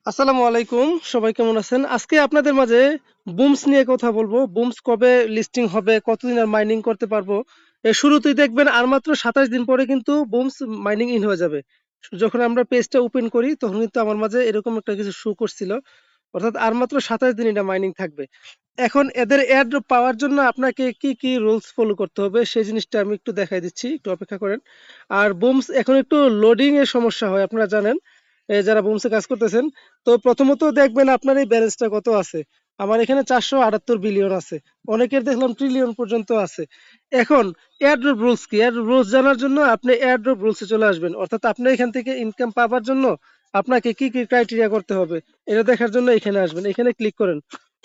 আসসালামু আলাইকুম, সবাই কেমন আছেন? আজকে আপনাদের মাঝে বুমস নিয়ে কথা বলবো। বুমস কবে লিস্টিং হবে, কতদিন আর মাইনিং করতে পারবো। শুরুতেই দেখবেন আর মাত্র 27 দিন পরে কিন্তু বুমস মাইনিং ইন হয়ে যাবে। যখন আমরা পেজটা ওপেন করি তখন কিন্তু আমার মাঝে এরকম একটা কিছু শো করছিল, অর্থাৎ আর মাত্র 27 দিন এটা মাইনিং থাকবে। এখন এদের এয়ারড্রপ পাওয়ার জন্য আপনাকে কি কি রুলস ফলো করতে হবে সেই জিনিসটা আমি একটু দেখাই দিচ্ছি, একটু অপেক্ষা করেন। আর বুমস এখন একটু লোডিং এর সমস্যা হয়, আপনারা জানেন যারা বুমসে কাজ করতেছেন। তো প্রথমত দেখবেন আপনার এই ব্যালেন্সটা কত আছে। আমার এখানে 478 বিলিয়ন আছে, অনেকের দেখলাম ট্রিলিয়ন পর্যন্ত আছে। এখন এয়ারড্রপ রুলস কি, এয়ারড্রপ রুলস জানার জন্য আপনি এয়ারড্রপ রুলসে চলে আসবেন, অর্থাৎ আপনি এখান থেকে ইনকাম পাওয়ার জন্য আপনাকে কি কি ক্রাইটেরিয়া করতে হবে এটা দেখার জন্য এখানে আসবেন, এখানে ক্লিক করেন।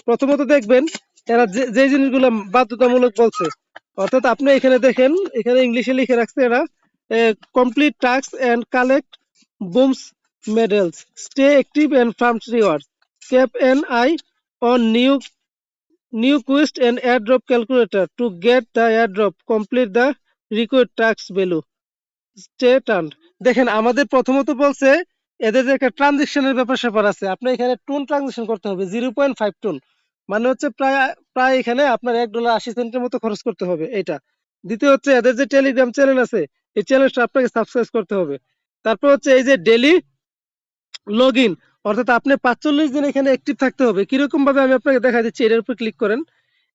প্রথমত দেখবেন এরা যে যে জিনিসগুলো বাধ্যতামূলক বলছে, অর্থাৎ আপনি এখানে দেখেন, এখানে ইংলিশে লিখে রাখছে এরা complete task and collect booms medals, stay active and farm rewards, keep an eye on new quest and airdrop calculator to get the airdrop, complete the required tax value, stay tuned। দেখেন আমাদের প্রথমত বলছে এদের যে একটা ট্রানজেকশনের ব্যাপার স্যাপার আছে, আপনি এখানে টুন ট্রানজেকশন করতে হবে 0.5 টুন, মানে হচ্ছে প্রায় প্রায় এখানে আপনার $1.80 মতো খরচ করতে হবে এটা। দ্বিতীয় হচ্ছে এদের যে টেলিগ্রাম চ্যানেল আছে, এই চ্যানেলটা আপনাকে সাবস্ক্রাইব করতে হবে। তারপর হচ্ছে এই যে ডেলি লগ ইন, অর্থাৎ আপনি 45 দিন এখানে অ্যাক্টিভ থাকতে হবে। কিরকম ভাবে আমি আপনাকে দেখা দিচ্ছি, এটার উপর ক্লিক করেন।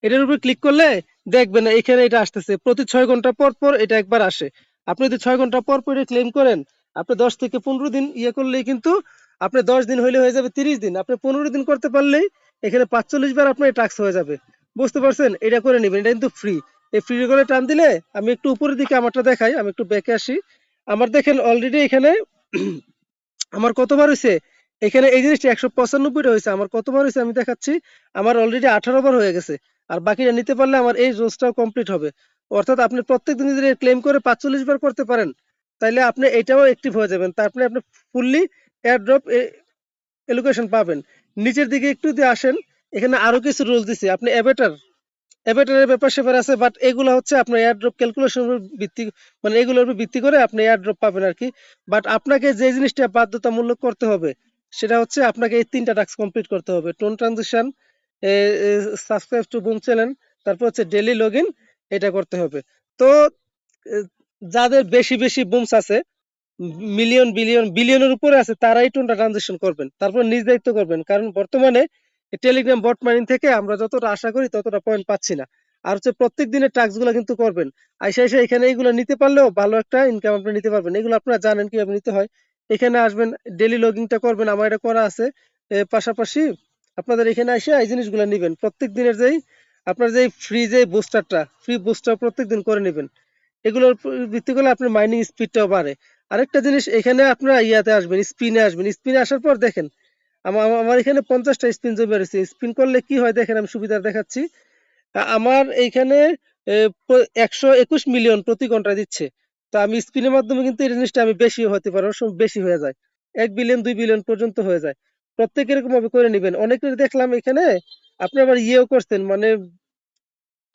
এটার উপর ক্লিক করলে দেখবেন এখানে এটা আসতেছে প্রতি 6 ঘন্টা পর পর এটা একবার আসে। আপনি যদি 6 ঘন্টা পর পর ক্লেম করেন, আপনি 10 থেকে 15 দিন ইয়ে করলেই কিন্তু আপনি 10 দিন হইলে হয়ে যাবে 30 দিন, আপনি 15 দিন করতে পারলেই এখানে 45 বার আপনার টাস্ক হয়ে যাবে। বুঝতে পারছেন? এটা করে নেবেন, এটা কিন্তু ফ্রি। এই ফ্রি করে টান দিলে আমি একটু উপরের দিকে আমারটা দেখাই, আমি একটু ব্যাকে আসি। আমার দেখেন অলরেডি এখানে আমার কতবার হয়েছে, এখানে এই জিনিসটা 195টা হয়েছে, আমার কতবার হয়েছে আমি দেখাচ্ছি। আমার অলরেডি 18 বার হয়ে গেছে। আর বাকিটা নিতে পারলে আমার এই রোজটাও কমপ্লিট হবে। অর্থাৎ আপনি প্রত্যেক দিন যদি ক্লেম করে 45 বার করতে পারেন, তাহলে আপনি এটাও অ্যাক্টিভ হয়ে যাবেন, তারপরে আপনি ফুললি এয়ারড্রপ এলোকেশন পাবেন। নিচের দিকে একটু যদি আসেন, এখানে আরো কিছু রুলস দিছে। আপনি অ্যাভেটারের ব্যাপার স্যাপার আছে, বাট এগুলো হচ্ছে আপনার এয়ারড্রপ ক্যালকুলেশন ভিত্তি, মানে এগুলোর উপর ভিত্তি করে আপনি এয়ারড্রপ পাবেন আর কি। বাট আপনাকে যে জিনিসটা বাধ্যতামূলক করতে হবে সেটা হচ্ছে আপনাকে এই 3টা টাস্ক কমপ্লিট করতে হবে: tone transition, subscribe to broom channel, তারপর হচ্ছে ডেইলি লগ ইন, এটা করতে হবে। তো আহ, যাদের বেশি বেশি বুমস আছে, মিলিয়ন বিলিয়ন বিলিয়নের উপরে আছে, তারাই টোনটা ট্রানজিশন করবেন, তারপর নিজ দায়িত্ব করবেন, কারণ বর্তমানে টেলিগ্রাম বট মাইনিং থেকে আমরা যতটা আশা করি ততটা পয়েন্ট পাচ্ছি না। আর হচ্ছে প্রত্যেক দিনের টাস্ক গুলো কিন্তু করবেন, আইসা আইসা এখানে এগুলো নিতে পারলেও ভালো একটা ইনকাম আপনি নিতে পারবেন। এগুলো আপনারা জানেন কিভাবে নিতে হয়। এখানে আসবেন, ডেলি লগইনটা করবেন, আমার এটা করা আছে। পাশাপাশি আপনাদের এখানে এসে এই জিনিসগুলো নিবেন, প্রত্যেক দিনের যেই আপনার যে ফ্রি বুস্টার প্রত্যেক দিন করে নেবেন। এগুলোর উপর ভিত্তি করলে আপনার মাইনিং স্পিডটাও বাড়ে। আরেকটা জিনিস, এখানে আপনারা ইয়াতে আসবেন, স্পিনে আসবেন। স্পিনে আসার পর দেখেন আমার এখানে 50টা স্পিন জমে রয়েছে। স্পিন করলে কি হয় দেখেন, আমি সুবিধা দেখাচ্ছি। আমার এইখানে 121 মিলিয়ন প্রতি ঘন্টা দিচ্ছে। তো আমি স্পিনের মাধ্যমে কিন্তু এই জিনিসটা আমি বেশি হতে পারে, অনেক সময় বেশি হয়ে যায়, 1 বিলিয়ন 2 বিলিয়ন পর্যন্ত হয়ে যায়। প্রত্যেক এরকম ভাবে করে নেবেন। অনেকের দেখলাম এখানে আপনি আবার ইয়েও করছেন, মানে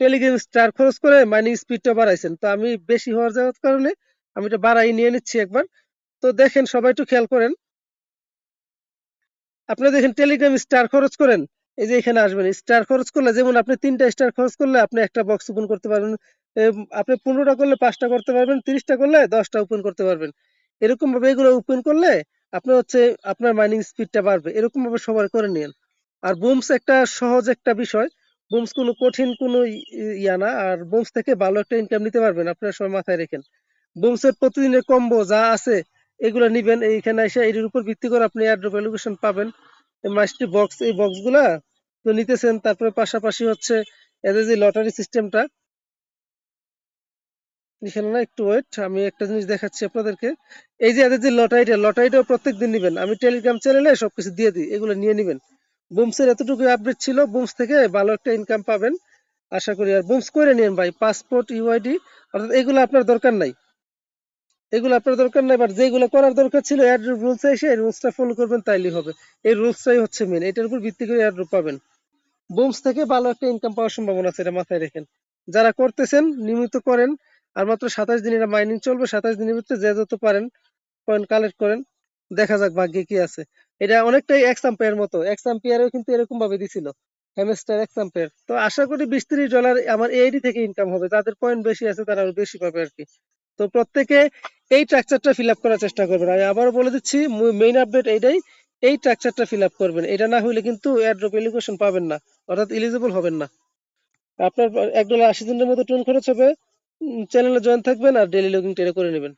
টেলিগ্রাম স্টার খরচ করে মাইনিং স্পিডটা বাড়াইছেন। তো আমি বেশি হওয়ার যাওয়ার কারণে আমি এটা বাড়াই নিয়ে নিচ্ছি একবার। তো দেখেন সবাই একটু খেয়াল করেন, আপনি দেখেন টেলিগ্রাম স্টার খরচ করেন, এই যে এখানে আসবেন, স্টার খরচ করলে যেমন আপনি 3টা স্টার খরচ করলে আপনি একটা বক্স ওপেন করতে পারবেন। আপনি 15টা করলে 5টা করতে পারবেন, 30টা করলে 10টা ওপেন করতে পারবেন। এরকম ভাবে এগুলো ওপেন করলে আপনি হচ্ছে আপনার মাইনিং স্পিডটা বাড়বে। এরকম ভাবে সবাই করে নিন। আর বুমস একটা সহজ একটা বিষয়, বুমস কোনো কঠিন কোনো ইয়া না। আর বুমস থেকে ভালো একটা ইনকাম নিতে পারবেন, আপনারা সবাই মাথায় রেখেন। বুমসের প্রতিদিনের কম্বো যা আছে এগুলো নিবেন, এইখানে এসে এর উপর ভিত্তি করে আপনি এয়ারড্রপ অ্যালোকেশন পাবেন। মাস্টার বক্স, এই বক্স গুলা তো নিতেছেন। তারপরে পাশাপাশি হচ্ছে এদের যে লটারি সিস্টেমটা, এখানে না একটু ওয়েট, আমি একটা জিনিস দেখাচ্ছি আপনাদেরকে। এই যে এদের যে লটারিটাও প্রত্যেক দিন নিবেন, আমি টেলিগ্রাম চ্যানেলে সবকিছু দিয়ে দিই, এগুলো নিয়ে নিবেন। বুমসের এতটুকু আপডেট ছিল, বুমস থেকে ভালো একটা ইনকাম পাবেন আশা করি। আর বুমস করে নিন ভাই, পাসপোর্ট ইউআইডি, অর্থাৎ এগুলো আপনার দরকার নাই, বাট যেগুলো করার দরকার ছিল এয়ারড্রপ রুলস এসে এই রুলসটা ফলো করবেন, তাইলেই হবে। এই রুলসটাই হচ্ছে মেন, এটার উপর ভিত্তি করে এয়ারড্রপ পাবেন। বুমস থেকে ভালো একটা ইনকাম পাওয়ার সম্ভাবনা আছে, এটা মাথায় রেখেন। যারা করতেছেন নিয়মিত করেন। আর মাত্র 27 দিন এটা মাইনিং চলবে, 27 দিনের ভিতরে যে যত পারেন পয়েন্ট কালেক্ট করেন, দেখা যাক ভাগ্যে কি আছে। এটা অনেকটাই এক্স আম্পায়ার মতো, এক্স আম্পায়ারও কিন্তু এরকম ভাবে দিছিল, হ্যামস্টার এক্স আম্পায়ার। তো আশা করি 20-30 ডলার আমার এইডি থেকে ইনকাম হবে, যাদের পয়েন্ট বেশি আছে তারা আরো বেশি পাবে আর কি। তো প্রত্যেকে এই স্ট্রাকচারটা ফিল আপ করার চেষ্টা করবেন। আমি আবারও বলে দিচ্ছি, মেইন আপডেট এইটাই, এই স্ট্রাকচারটা ফিল আপ করবেন। এটা না হলে কিন্তু এয়ারড্রপ এলিগেশন পাবেন না, অর্থাৎ এলিজিবল হবেন না। আপনার $1.80 মতো টোন খরচ হবে। চ্যানেলে জয়েন থাকবেন আর ডেইলি লগিং টেরে করে নেবেন।